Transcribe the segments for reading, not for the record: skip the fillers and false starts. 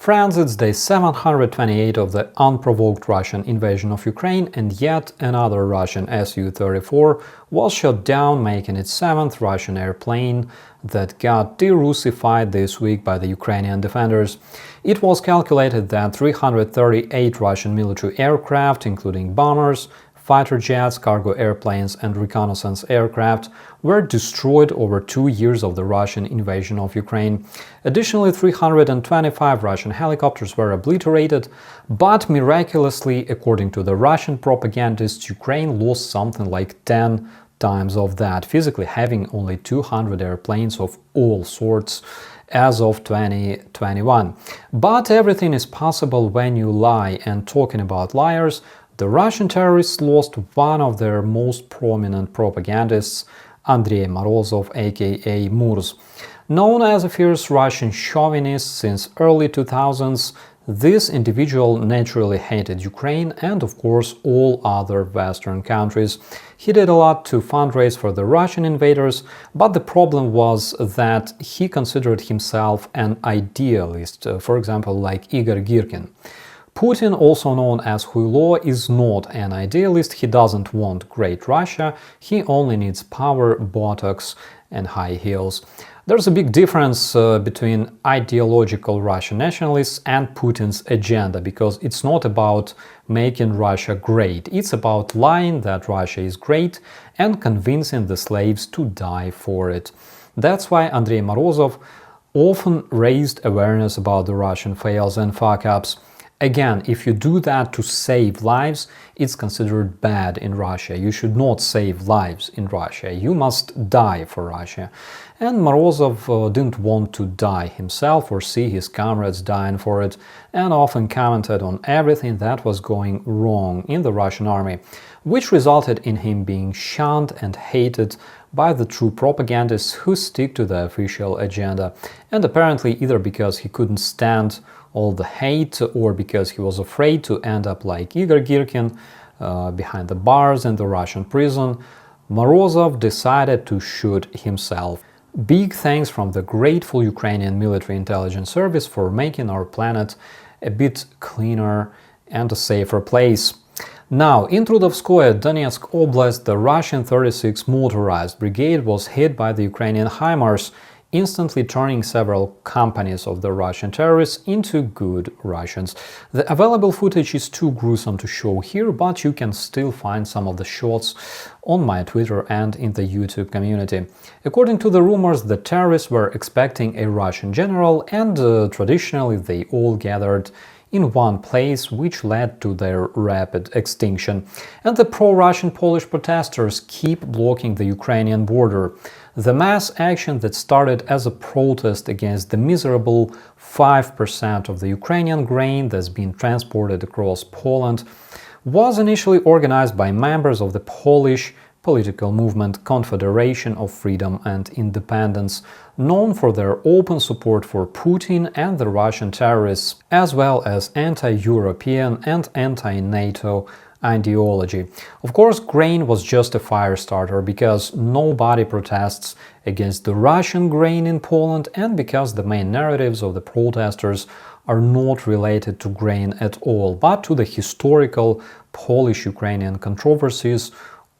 Friends, it's day 728 of the unprovoked Russian invasion of Ukraine, and yet another Russian Su-34 was shot down, making it 7th Russian airplane that got de-Russified this week by the Ukrainian defenders. It was calculated that 338 Russian military aircraft, including bombers, fighter jets, cargo airplanes and reconnaissance aircraft, were destroyed over 2 years of the Russian invasion of Ukraine. Additionally, 325 Russian helicopters were obliterated, but miraculously, according to the Russian propagandists, Ukraine lost something like 10 times of that, physically having only 200 airplanes of all sorts as of 2021. But everything is possible when you lie, and talking about liars, the Russian terrorists lost one of their most prominent propagandists, Andrei Morozov, aka Murs. Known as a fierce Russian chauvinist since early 2000s, this individual naturally hated Ukraine and, of course, all other Western countries. He did a lot to fundraise for the Russian invaders, but the problem was that he considered himself an idealist, for example, like Igor Girkin. Putin, also known as Huilo, is not an idealist. He doesn't want great Russia, he only needs power, Botox and high heels. There's a big difference between ideological Russian nationalists and Putin's agenda, because it's not about making Russia great, it's about lying that Russia is great and convincing the slaves to die for it. That's why Andrei Morozov often raised awareness about the Russian fails and fuck-ups. Again, if you do that to save lives, it's considered bad in Russia. You should not save lives in Russia. You must die for Russia. And Morozov didn't want to die himself or see his comrades dying for it, and often commented on everything that was going wrong in the Russian army, which resulted in him being shunned and hated by the true propagandists who stick to the official agenda. And apparently either because he couldn't stand all the hate or because he was afraid to end up like Igor Girkin behind the bars in the Russian prison, Morozov decided to shoot himself. Big thanks from the grateful Ukrainian military intelligence service for making our planet a bit cleaner and a safer place. Now, in Trudovskoye, Donetsk Oblast, the Russian 36th Motorized Brigade was hit by the Ukrainian HIMARS, instantly turning several companies of the Russian terrorists into good Russians. The available footage is too gruesome to show here, but you can still find some of the shots on my Twitter and in the YouTube community. According to the rumors, the terrorists were expecting a Russian general, and traditionally they all gathered in one place, which led to their rapid extinction. And the pro-Russian Polish protesters keep blocking the Ukrainian border. The mass action that started as a protest against the miserable 5% of the Ukrainian grain that's been transported across Poland was initially organized by members of the Polish political movement Confederation of Freedom and Independence, known for their open support for Putin and the Russian terrorists, as well as anti-European and anti-NATO ideology. Of course, grain was just a fire starter because nobody protests against the Russian grain in Poland, and because the main narratives of the protesters are not related to grain at all, but to the historical Polish-Ukrainian controversies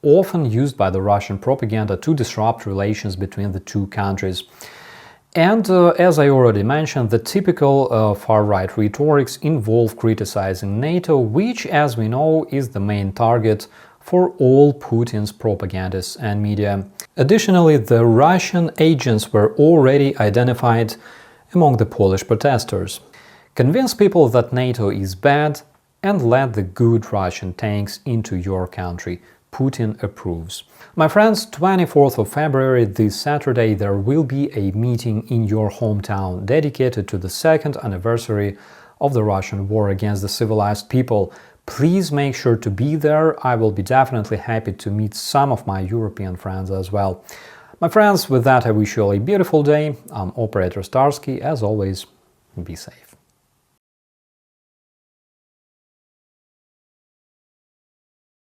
often used by the Russian propaganda to disrupt relations between the two countries. And as I already mentioned, the typical far-right rhetorics involve criticizing NATO, which, as we know, is the main target for all Putin's propagandists and media. Additionally, the Russian agents were already identified among the Polish protesters. Convince people that NATO is bad and let the good Russian tanks into your country. Putin approves. My friends, 24th of February, this Saturday, there will be a meeting in your hometown dedicated to the 2nd anniversary of the Russian war against the civilized people. Please make sure to be there. I will be definitely happy to meet some of my European friends as well. My friends, with that I wish you all a beautiful day. I'm Operator Starsky. As always, be safe.